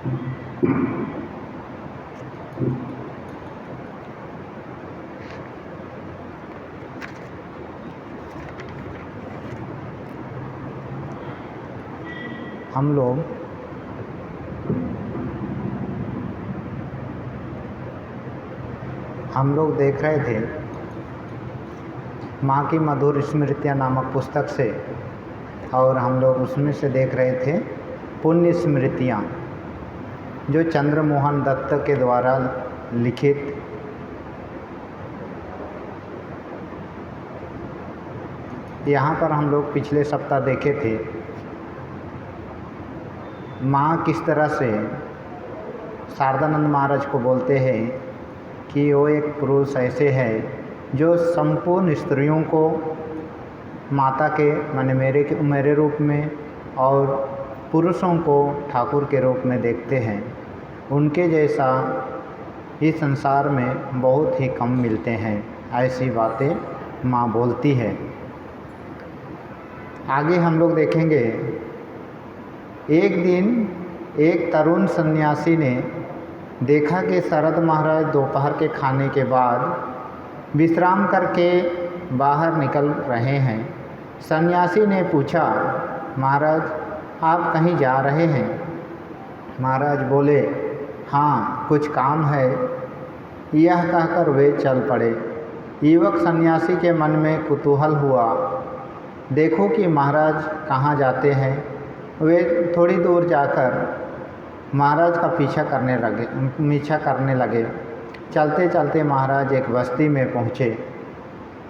हम लोग देख रहे थे माँ की मधुर स्मृतियाँ नामक पुस्तक से, और हम लोग उसमें से देख रहे थे पुण्य स्मृतियाँ जो चंद्रमोहन दत्त के द्वारा लिखित यहाँ पर हम लोग पिछले सप्ताह देखे थे माँ किस तरह से शारदानंद महाराज को बोलते हैं कि वो एक पुरुष ऐसे है जो संपूर्ण स्त्रियों को माता के माने मेरे रूप में और पुरुषों को ठाकुर के रूप में देखते हैं। उनके जैसा इस संसार में बहुत ही कम मिलते हैं, ऐसी बातें माँ बोलती है। आगे हम लोग देखेंगे, एक दिन एक तरुण सन्यासी ने देखा कि शरद महाराज दोपहर के खाने के बाद विश्राम करके बाहर निकल रहे हैं। सन्यासी ने पूछा, महाराज आप कहीं जा रहे हैं? महाराज बोले, हाँ कुछ काम है। यह कहकर वे चल पड़े। युवक सन्यासी के मन में कुतूहल हुआ, देखो कि महाराज कहाँ जाते हैं। वे थोड़ी दूर जाकर महाराज का पीछा करने लगे। चलते चलते महाराज एक बस्ती में पहुँचे।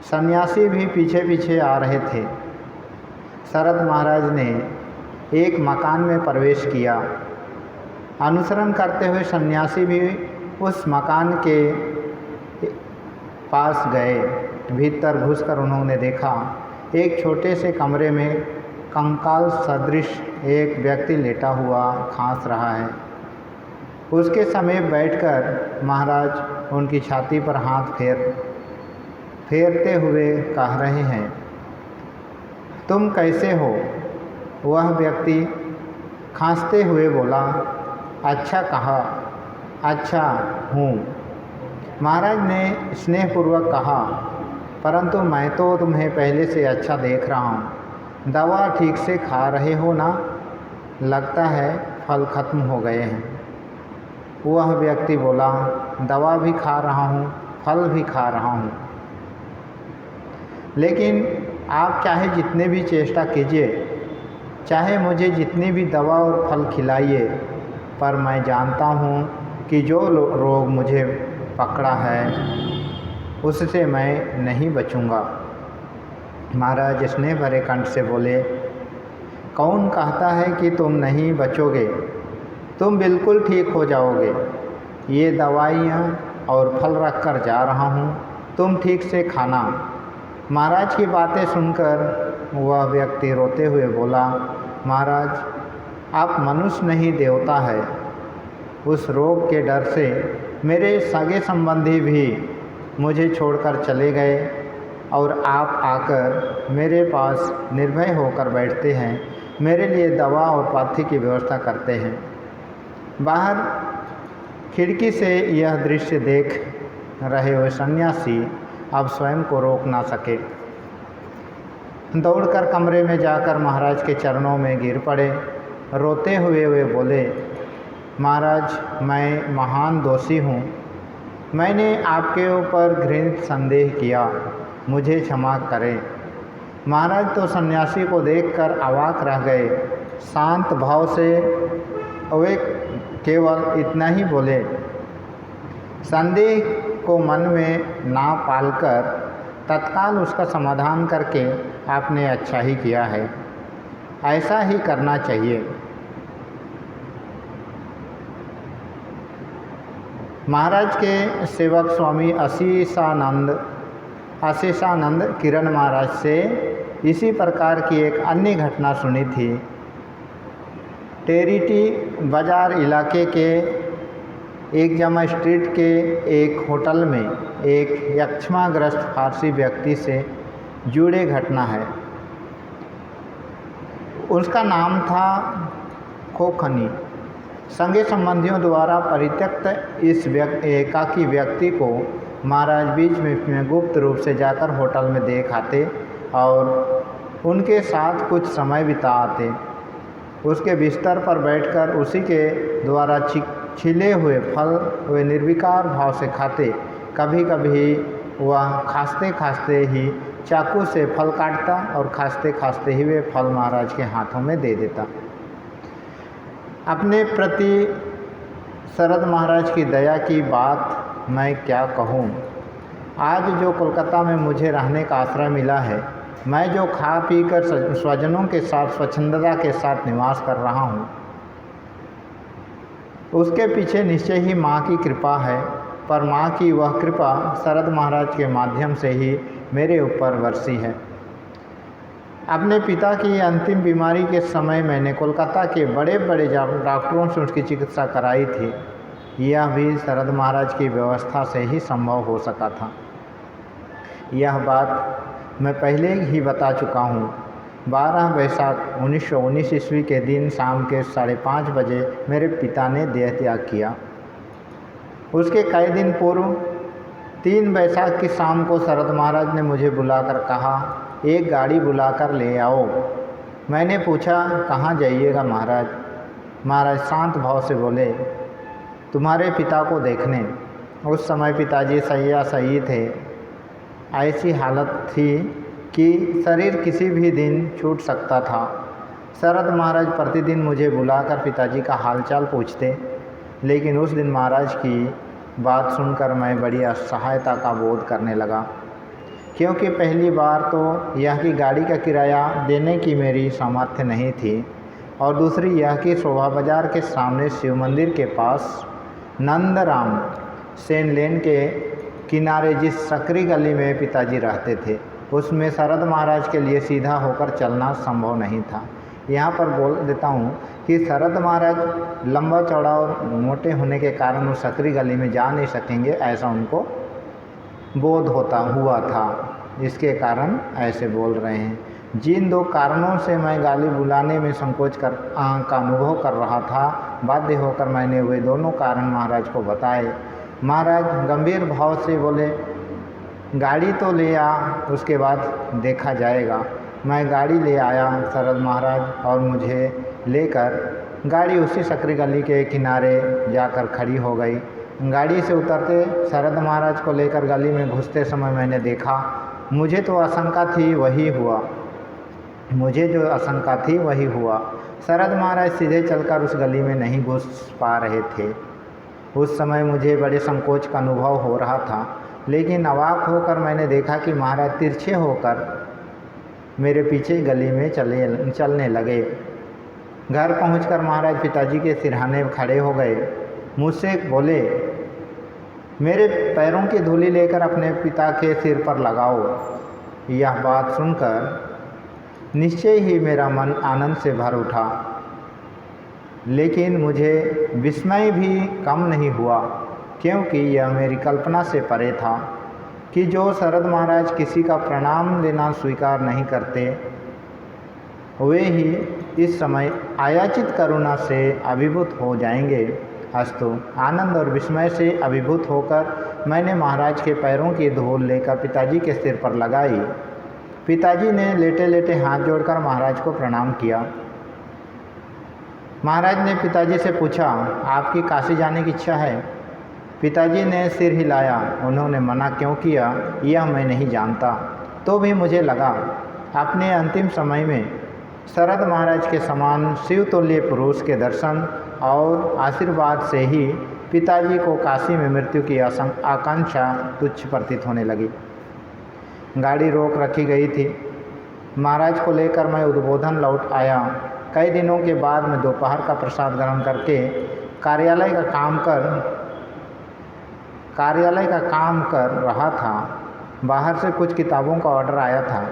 सन्यासी भी पीछे पीछे आ रहे थे। शरद महाराज ने एक मकान में प्रवेश किया। अनुसरण करते हुए सन्यासी भी उस मकान के पास गए। भीतर घुसकर उन्होंने देखा एक छोटे से कमरे में कंकाल सदृश एक व्यक्ति लेटा हुआ खांस रहा है। उसके समीप बैठकर महाराज उनकी छाती पर हाथ फेरते हुए कह रहे हैं, तुम कैसे हो? वह व्यक्ति खांसते हुए बोला, अच्छा कहा, अच्छा हूँ। महाराज ने स्नेहपूर्वक कहा, परंतु मैं तो तुम्हें पहले से अच्छा देख रहा हूँ। दवा ठीक से खा रहे हो ना? लगता है फल खत्म हो गए हैं। वह व्यक्ति बोला, दवा भी खा रहा हूँ, फल भी खा रहा हूँ, लेकिन आप चाहे जितने भी चेष्टा कीजिए, चाहे मुझे जितनी भी दवा और फल खिलाइए, पर मैं जानता हूँ कि जो रोग मुझे पकड़ा है उससे मैं नहीं बचूँगा। महाराज स्नेह भरे कंठ से बोले, कौन कहता है कि तुम नहीं बचोगे? तुम बिल्कुल ठीक हो जाओगे। ये दवाइयाँ और फल रख कर जा रहा हूँ, तुम ठीक से खाना। महाराज की बातें सुनकर वह व्यक्ति रोते हुए बोला, महाराज आप मनुष्य नहीं देवता है। उस रोग के डर से मेरे सगे संबंधी भी मुझे छोड़कर चले गए और आप आकर मेरे पास निर्भय होकर बैठते हैं, मेरे लिए दवा और पाथी की व्यवस्था करते हैं। बाहर खिड़की से यह दृश्य देख रहे हुए सन्यासी अब स्वयं को रोक ना सके। दौड़कर कमरे में जाकर महाराज के चरणों में गिर पड़े। रोते हुए वे बोले, महाराज मैं महान दोषी हूँ। मैंने आपके ऊपर घृणित संदेह किया, मुझे क्षमा करें। महाराज तो सन्यासी को देखकर अवाक रह गए। शांत भाव से वे केवल इतना ही बोले, संदेह को मन में ना पालकर तत्काल उसका समाधान करके आपने अच्छा ही किया है, ऐसा ही करना चाहिए। महाराज के सेवक स्वामी आशीषानंद किरण महाराज से इसी प्रकार की एक अन्य घटना सुनी थी। टेरिटी बाज़ार इलाके के एक जमा स्ट्रीट के एक होटल में एक यक्ष्माग्रस्त फारसी व्यक्ति से जुड़े घटना है। उसका नाम था खोखनी। संगी संबंधियों द्वारा परित्यक्त इस एकाकी व्यक्ति को महाराज बीच में गुप्त रूप से जाकर होटल में देख आते और उनके साथ कुछ समय बिता आते। उसके बिस्तर पर बैठकर उसी के द्वारा छिले हुए फल वे निर्विकार भाव से खाते। कभी कभी वह खांसते खांसते ही चाकू से फल काटता और खांसते खांसते ही वे फल महाराज के हाथों में दे देता। अपने प्रति शरद महाराज की दया की बात मैं क्या कहूँ। आज जो कोलकाता में मुझे रहने का आश्रय मिला है, मैं जो खा पी कर स्वजनों के साथ स्वच्छंदता के साथ निवास कर रहा हूँ, उसके पीछे निश्चय ही माँ की कृपा है। पर माँ की वह कृपा शरद महाराज के माध्यम से ही मेरे ऊपर बरसी है। अपने पिता की अंतिम बीमारी के समय मैंने कोलकाता के बड़े बड़े डॉक्टरों से उसकी चिकित्सा कराई थी। यह भी शरद महाराज की व्यवस्था से ही संभव हो सका था। यह बात मैं पहले ही बता चुका हूँ। 12 वैशाख 1919 ईस्वी के दिन शाम के 5:30 बजे मेरे पिता ने देह त्याग किया। उसके कई दिन पूर्व 3 वैशाख की शाम को शरद महाराज ने मुझे बुलाकर कहा, एक गाड़ी बुलाकर ले आओ। मैंने पूछा, कहाँ जाइएगा महाराज? महाराज शांत भाव से बोले, तुम्हारे पिता को देखने। उस समय पिताजी सैया सही थे। ऐसी हालत थी कि शरीर किसी भी दिन छूट सकता था। शरद महाराज प्रतिदिन मुझे बुलाकर पिताजी का हालचाल पूछते, लेकिन उस दिन महाराज की बात सुनकर मैं बड़ी असहायता का बोध करने लगा, क्योंकि पहली बार तो यह कि गाड़ी का किराया देने की मेरी सामर्थ्य नहीं थी, और दूसरी यह कि शोभा बाजार के सामने शिव मंदिर के पास नंदराम सेन लेन के किनारे जिस सकरी गली में पिताजी रहते थे, उसमें शरद महाराज के लिए सीधा होकर चलना संभव नहीं था। यहाँ पर बोल देता हूँ कि शरद महाराज लंबा चौड़ा और मोटे होने के कारण उस सकरी गली में जा नहीं सकेंगे, ऐसा उनको बोध हुआ था। इसके कारण ऐसे बोल रहे हैं। जिन 2 कारणों से मैं गाली बुलाने में संकोच का अनुभव कर रहा था, बाध्य होकर मैंने वे दोनों कारण महाराज को बताए। महाराज गंभीर भाव से बोले, गाड़ी तो ले आ, उसके बाद देखा जाएगा। मैं गाड़ी ले आया। शरद महाराज और मुझे लेकर गाड़ी उसी सकरी गली के किनारे जाकर खड़ी हो गई। गाड़ी से उतरते शरद महाराज को लेकर गली में घुसते समय मैंने देखा, मुझे जो आशंका थी वही हुआ। शरद महाराज सीधे चलकर उस गली में नहीं घुस पा रहे थे। उस समय मुझे बड़े संकोच का अनुभव हो रहा था, लेकिन अवाक होकर मैंने देखा कि महाराज तिरछे होकर मेरे पीछे गली में चलने लगे। घर पहुंचकर महाराज पिताजी के सिरहाने खड़े हो गए। मुझसे बोले, मेरे पैरों की धूली लेकर अपने पिता के सिर पर लगाओ। यह बात सुनकर निश्चय ही मेरा मन आनंद से भर उठा, लेकिन मुझे विस्मय भी कम नहीं हुआ, क्योंकि यह मेरी कल्पना से परे था कि जो शरद महाराज किसी का प्रणाम लेना स्वीकार नहीं करते, वे ही इस समय आयाचित करुणा से अभिभूत हो जाएंगे। अस्तु, आनंद और विस्मय से अभिभूत होकर मैंने महाराज के पैरों की धूल लेकर पिताजी के सिर पर लगाई। पिताजी ने लेटे लेटे हाथ जोड़कर महाराज को प्रणाम किया। महाराज ने पिताजी से पूछा, आपकी काशी जाने की इच्छा है? पिताजी ने सिर हिलाया। उन्होंने मना क्यों किया यह मैं नहीं जानता, तो भी मुझे लगा अपने अंतिम समय में शरद महाराज के समान शिवतुल्य पुरुष के दर्शन और आशीर्वाद से ही पिताजी को काशी में मृत्यु की आकांक्षा तुच्छ प्रतीत होने लगी। गाड़ी रोक रखी गई थी। महाराज को लेकर मैं उद्बोधन लौट आया। कई दिनों के बाद मैं दोपहर का प्रसाद ग्रहण करके कार्यालय का काम कर रहा था। बाहर से कुछ किताबों का ऑर्डर आया था,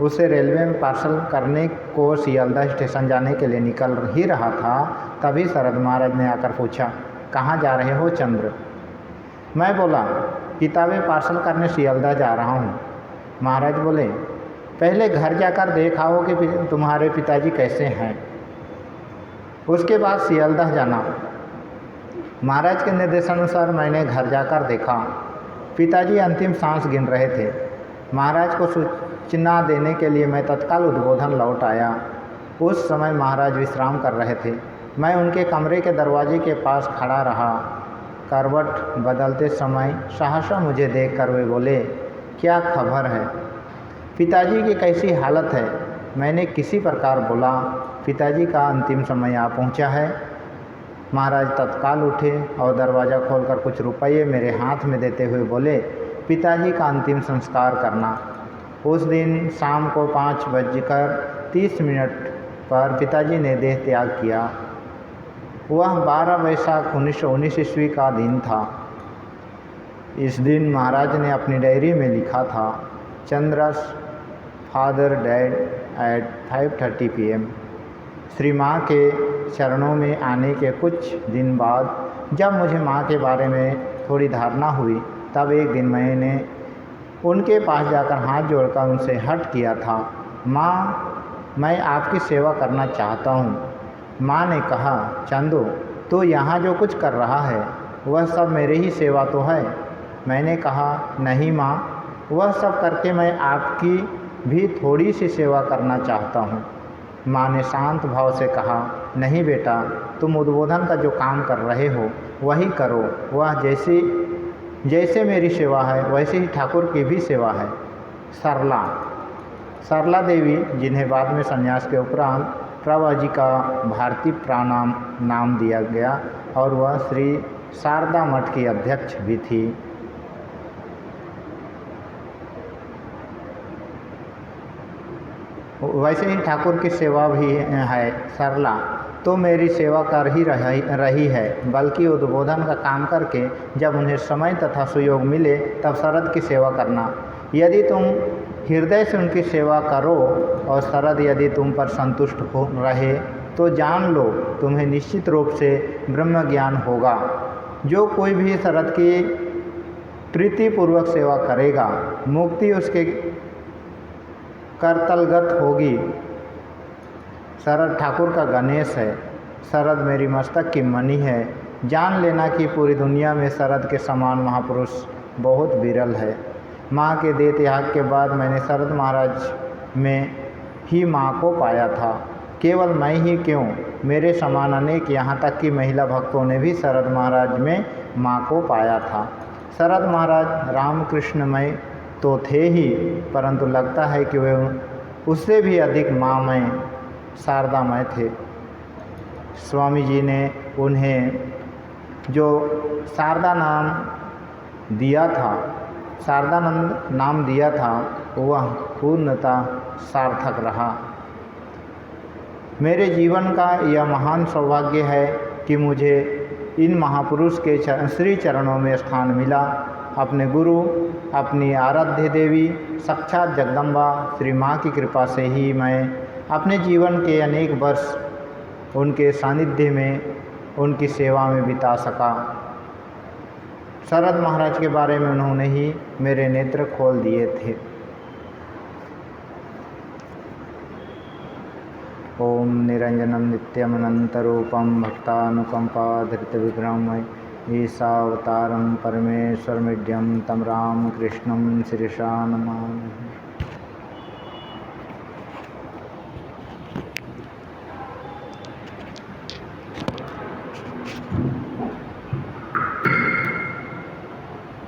उसे रेलवे में पार्सल करने को सियालदह स्टेशन जाने के लिए निकल ही रहा था। तभी शरद महाराज ने आकर पूछा, कहाँ जा रहे हो चंद्र? मैं बोला, किताबें पार्सल करने सियालदह जा रहा हूँ। महाराज बोले, पहले घर जाकर देखाओ कि तुम्हारे पिताजी कैसे हैं। उसके बाद सियालदह जाना। महाराज के निर्देशानुसार मैंने घर जाकर देखा, पिताजी अंतिम सांस गिन रहे थे। महाराज को सूचना देने के लिए मैं तत्काल उद्बोधन लौट आया। उस समय महाराज विश्राम कर रहे थे। मैं उनके कमरे के दरवाजे के पास खड़ा रहा। करवट बदलते समय सहसा मुझे देखकर वे बोले, क्या खबर है? पिताजी की कैसी हालत है? मैंने किसी प्रकार बोला, पिताजी का अंतिम समय आ पहुंचा है। महाराज तत्काल उठे और दरवाज़ा खोलकर कुछ रुपये मेरे हाथ में देते हुए बोले, पिताजी का अंतिम संस्कार करना। उस दिन शाम को 5:30 पर पिताजी ने देह त्याग किया। वह 12 वैशाख 1919 ईस्वी का दिन था। इस दिन महाराज ने अपनी डायरी में लिखा था, Chandra's father dead at 5:30 PM। Shri माँ के चरणों में आने के कुछ दिन बाद जब मुझे माँ के बारे में थोड़ी धारणा हुई, तब एक दिन मैंने उनके पास जाकर हाथ जोड़कर उनसे हठ किया था, माँ मैं आपकी सेवा करना चाहता हूँ। माँ ने कहा, चंदू तो यहाँ जो कुछ कर रहा है वह सब मेरे ही सेवा तो है। मैंने कहा, नहीं माँ, वह सब करके मैं आपकी भी थोड़ी सी सेवा करना चाहता हूँ। माँ ने शांत भाव से कहा, नहीं बेटा, तुम उद्बोधन का जो काम कर रहे हो वही करो। वह जैसे मेरी सेवा है वैसे ही ठाकुर की भी सेवा है। सरला देवी, जिन्हें बाद में संन्यास के उपरांत प्रभुजी का भारतीय प्रणाम नाम दिया गया और वह श्री शारदा मठ की अध्यक्ष भी थी। वैसे ही ठाकुर की सेवा भी है। सरला तो मेरी सेवा कर ही रही है, बल्कि उद्बोधन का काम करके जब उन्हें समय तथा सुयोग मिले तब शरद की सेवा करना। यदि तुम हृदय से उनकी सेवा करो और शरद यदि तुम पर संतुष्ट हो रहे तो जान लो तुम्हें निश्चित रूप से ब्रह्म ज्ञान होगा। जो कोई भी शरद की प्रीतिपूर्वक सेवा करेगा, मुक्ति उसके करतलगत होगी। शरद ठाकुर का गणेश है। शरद मेरी मस्तक की मणि है। जान लेना कि पूरी दुनिया में शरद के समान महापुरुष बहुत विरल है। माँ के देह त्याग के बाद मैंने शरद महाराज में ही माँ को पाया था। केवल मैं ही क्यों, मेरे समान अनेक, यहाँ तक कि महिला भक्तों ने भी शरद महाराज में माँ को पाया था। शरद महाराज रामकृष्णमय तो थे ही, परंतु लगता है कि वे उससे भी अधिक माँमय, शारदामय थे। स्वामी जी ने उन्हें जो शारदानंद नाम दिया था वह पूर्णतः सार्थक रहा। मेरे जीवन का यह महान सौभाग्य है कि मुझे इन महापुरुष के श्री चरणों में स्थान मिला। अपने गुरु, अपनी आराध्य देवी साक्षात जगदम्बा श्री माँ की कृपा से ही मैं अपने जीवन के अनेक वर्ष उनके सानिध्य में, उनकी सेवा में बिता सका। शरद महाराज के बारे में उन्होंने ही मेरे नेत्र खोल दिए थे। ओम निरंजनम नित्यमनंतरूपम भक्तानुकंपाधृतविग्रहम ईशावतारं परमेश्वरमिड्यं तं रामकृष्णं शिरसा नमामि।